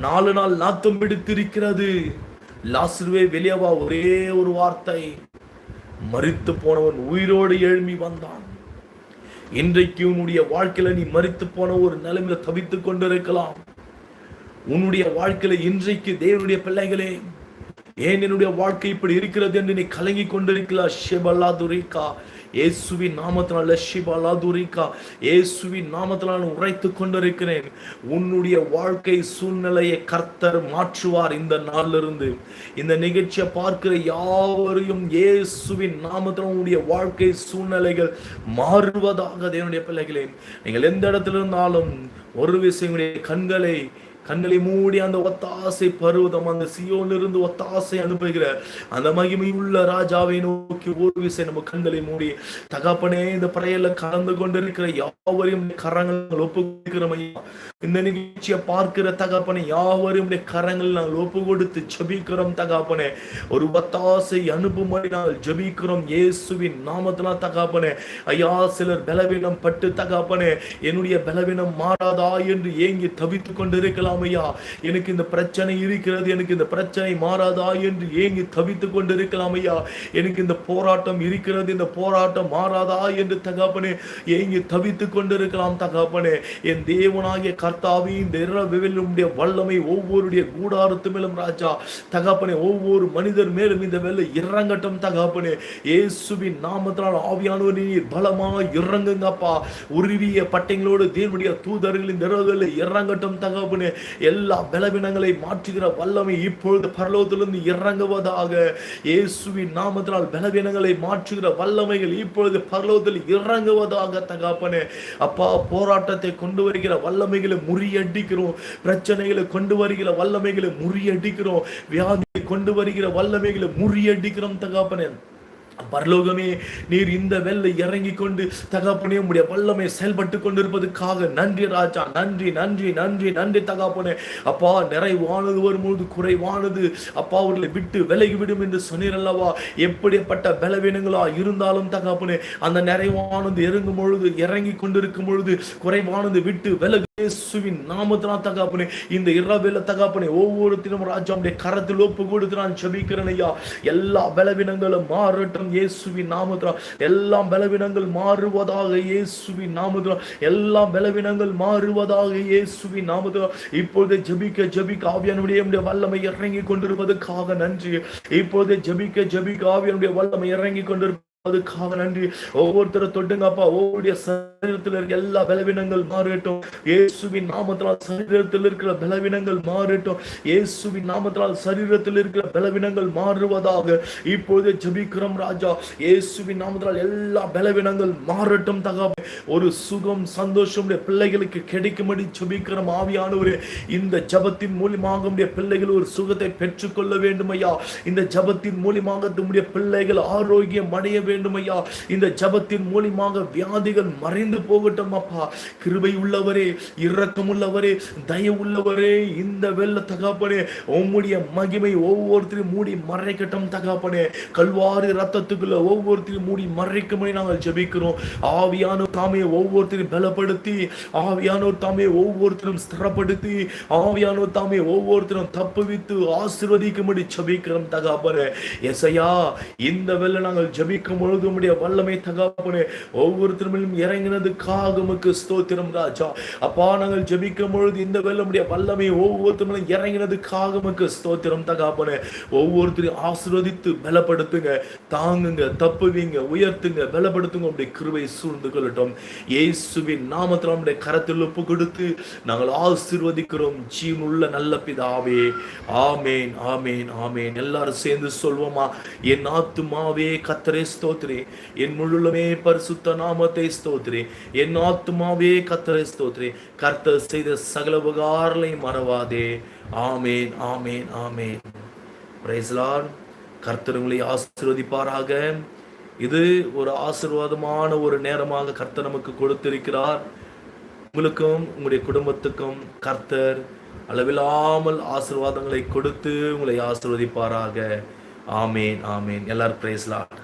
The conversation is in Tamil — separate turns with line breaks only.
4 நாள் நாத்தம் பிடித்திருக்கிறது. லாசருவே வெளியே வா. ஒரே ஒரு வார்த்தை, மரித்து போனவன் உயிரோடு எழும்பி வந்தான். இன்றைக்கு உன்னுடைய வாழ்க்கையில நீ மரித்து போன ஒரு நிலைமையில தவித்துக் கொண்டிருக்கலாம். உன்னுடைய வாழ்க்கையில இன்றைக்கு தேவனுடைய பிள்ளைகளே, ஏன் என்னுடைய வாழ்க்கை இப்படி இருக்கிறது என்று நீ கலங்கி கொண்டிருக்கலாம். ஷெபலாதுரிகா, இயேசுவின் நாமத்தினால ஷிபலாதுரிகா, இயேசுவின் நாமத்தினால் உரைத்துக் கொண்டிருக்கிறேன். உன்னுடைய வாழ்க்கை சூழ்நிலையை கர்த்தர் மாற்றுவார். இந்த நாளிலிருந்து இந்த நிகழ்ச்சியை பார்க்கிற யாவரையும் இயேசுவின் நாமத்தினால் உன்னுடைய வாழ்க்கை சூழ்நிலைகள் மாறுவதாக. தேவனுடைய பிள்ளைகளே, நீங்கள் எந்த இடத்துல இருந்தாலும் ஒரு விஷயம், கண்களை மூடி அந்த ஒத்தாசை பருவதம், அந்த சியோனிலிருந்து ஒத்தாசை அனுப்புகிற அந்த மகிமையுள்ள ராஜாவை நோக்கி ஒரு விஷயம் நம்ம கண்களை மூடி, தகப்பனே இந்த பறையில கலந்து கொண்டிருக்கிற யாவரையும் கரங்கள் ஒப்பு கொடுக்கிறோம் ஐயா. இந்த நிகழ்ச்சியை பார்க்கிற தகப்பனே யாவரையும் கரங்கள் நாங்கள் ஒப்பு கொடுத்து ஜெபிக்கிறோம் தகப்பனே. ஒரு ஒத்தாசை அனுப்பும்படி நாங்கள் ஜெபிக்கிறோம் இயேசுவின் நாமத்தினால் தகப்பனே. ஐயா, சிலர் பலவீனம் பட்டு தகப்பனே, என்னுடைய பலவீனம் மாறாதா என்று ஏங்கி தவித்துக் கொண்டிருக்கலாம் ஐயா. எனக்கு இந்த பிரச்சனை இருக்கிறது, எனக்கு இந்த பிரச்சனை மாறாதா என்று ஏங்கி தவித்துக் கொண்டிருக்கலாம் ஐயா. எனக்கு இந்த போராட்டம் இருக்கிறது, இந்த போராட்டம் மாறாதா என்று தகப்பனே ஏங்கி தவித்துக் கொண்டிருக்கலாம் தகப்பனே. என் தேவனாகிய கர்த்தாவே, இந்த இரவிலுடைய வல்லமை ஒவ்வொருடைய கூடாரத்து மேலும் ராஜா தகப்பனே, ஒவ்வொரு மனிதர் மேலும் இந்த வேலை இறங்கட்டும் தகப்பனே. இயேசுவின் நாமத்தினால் ஆவியானவர் நீர் பலமாக இறங்குங்கப்பா. உருவிய பட்டைகளோடு தேவனுடைய தூதர்கள் இந்த இரவுகளில் இறங்கட்டும் தகப்பனே. எல்லா பலவீனங்களை மாற்றுகிற வல்லமை இப்பொழுது பரலோகத்திலிருந்து இறங்குவதாக. இயேசுவின் நாமத்தினால் பலவீனங்களை மாற்றுகிற வல்லமைகள் இப்பொழுது பரலோகத்தில் இறங்குவதாக தகப்பனே. அப்பா, போராட்டத்தை கொண்டு வருகிற வல்லமைகளை முறியடிக்கிறோம். பிரச்சனைகளை கொண்டு வருகிற வல்லமைகளை முறியடிக்கிறோம். வியாதியை கொண்டு வருகிற வல்லமைகளை முறியடிக்கிறோம் தகப்பனே. பரலோகமே, நீர் இந்த வெள்ளை இறங்கி கொண்டு தகப்பனே உம்முடைய வல்லமை செயல்பட்டு கொண்டிருப்பதற்காக நன்றி ராஜா. நன்றி நன்றி நன்றி நன்றி தகப்பனே. அப்பா, நிறைவானது வரும்போது குறைவானது அப்பா அவர்களை விட்டு விலகிவிடும் என்று சொன்னீரல்லவா. எப்படிப்பட்ட பலவீனங்களா இருந்தாலும் தகப்பனே, அந்த நிறைவானது இறங்கும் பொழுது, இறங்கி கொண்டிருக்கும் பொழுது குறைவானது விட்டு விலகு இயேசுவின் நாமத்தினால் தகப்பனே. இந்த இரவேல தகப்பனே ஒவ்வொருத்திலும் ராஜாவுடைய கரத்தில் ஒப்பு கொடுத்து நான் ஜெபிக்கிறேன் ஐயா. எல்லா பலவீனங்களும் மாறட்டும் இயேசுவின் நாமத்தினால். எல்லா பலவீனங்கள் மாறுவதாக இயேசுவின் நாமத்தினால். எல்லா பலவீனங்கள் மாறுவதாக இயேசுவின் நாமத்தினால். இப்பொழுது ஜெபிக்க ஆவியானவருடைய வல்லமை இறங்கி கொண்டிருப்பதற்காக நன்றி. இப்பொழுது ஜெபிக்க ஆவியானவருடைய வல்லமை இறங்கி கொண்டிருப்ப அதுக்காக நன்றி. ஒவ்வொருத்தரும் தொட்டுங்கப்பா. ஒவ்வொருடைய சரீரத்தில் இருக்க எல்லா பலவீனங்கள் மாறட்டும் இயேசுவின் நாமத்தினால். சரீரத்தில் இருக்கிற பலவீனங்கள் மாறட்டும் இயேசுவின் நாமத்தினால். சரீரத்தில் இருக்கிற பலவீனங்கள் மாறுவதாக இப்பொழுது ஜெபிக்கிறோம் ராஜா. இயேசுவின் நாமத்தினால் எல்லா பலவீனங்கள் மாறட்டும் தகப்பனே. ஒரு சுகம் சந்தோஷம் பிள்ளைகளுக்கு கிடைக்கும்படி ஜெபிக்கிறோம் ஆவியானவரே. இந்த ஜெபத்தின் மூலமாக பிள்ளைகள் ஒரு சுகத்தை பெற்றுக்கொள்ள வேண்டும் ஐயா. இந்த ஜெபத்தின் மூலமாக நம்முடைய பிள்ளைகள் ஆரோக்கியம் அடைய வேண்டும் ஐயா. இந்த ஜெபத்தின் மூலமாக வியாதிகள் மறைந்து போகட்டும் அப்பா. கிருபை உள்ளவரே, இரக்கம் உள்ளவரே, தயவு உள்ளவரே, இந்த வெள்ள தகப்பனே உம்முடைய மகிமை ஒவ்வொருத்தரையும் மூடி மறைக்கட்டும் தகப்பனே. கல்வாரி ரத்தத்துக்குள்ள ஒவ்வொருத்தரையும் மூடி மறைக்கும்படி நாங்கள் ஜெபிக்கிறோம். ஆவியானவர் தாமே ஒவ்வொருத்தரையும் பலப்படுத்தி, ஆவியானவர் தாமே ஒவ்வொருத்தரும் ஸ்திரப்படுத்தி, ஆவியானவர் தாமே ஒவ்வொருத்தரும் தப்புவித்து ஆசீர்வதிக்கும்படி ஜெபிக்கிறோம் தகப்பனே. எசையா, இந்த வெள்ள நாங்கள் ஜெபிக்கும் பொழுது உம்முடைய வல்லமை தகப்பனே ஒவ்வொருத்தரும் இறங்கினதுக்காக உமக்கு ஸ்தோத்திரம் ராஜா. அப்பா, நாங்கள் ஜெபிக்கும் பொழுது இந்த வெள்ளமுடைய வல்லமை ஒவ்வொருத்தரும் இறங்கினதுக்காக உமக்கு ஸ்தோத்திரம் தகப்பனே. ஒவ்வொருத்தரையும் ஆசீர்வதித்து பலப்படுத்துங்க, தாங்குங்க, தப்புவீங்க, உயர்த்துங்க, பலப்படுத்துங்க. உம்முடைய கிருபை சூழ்ந்து கொள்ளட்டும் இயேசுவின் நாமத்தில். நம்முடைய கரத்தில் ஒப்பு கொடுத்து நாங்கள் ஆசீர்வதிக்கிறோம் ஜீவனுள்ள நல்ல பிதாவே. ஆமேன் ஆமேன் ஆமேன். எல்லாரும் சேர்ந்து சொல்வோமா? என் ஆத்துமாவே கர்த்தரை ஸ்தோத்திரே, என் முழுமே பரிசுத்த நாமத்தை ஸ்தோத்திரே. என் ஆத்துமாவே கர்த்தரை ஸ்தோத்திரே, கர்த்தர் செய்த சகல உபகாரங்களை மறவாதே. ஆமேன் ஆமேன் ஆமேன். Praise lord. கர்த்தர் உங்களை ஆசீர்வதிப்பாராக. இது ஒரு ஆசீர்வாதமான ஒரு நேரமாக கர்த்தர் நமக்கு கொடுத்திருக்கிறார். உங்களுக்கும் உங்களுடைய குடும்பத்துக்கும் கர்த்தர் அளவில்லாமல் ஆசீர்வாதங்களை கொடுத்து உங்களை ஆசீர்வதிப்பாராக. ஆமேன் ஆமேன். எல்லாரும் பிரைஸ் லார்ட்.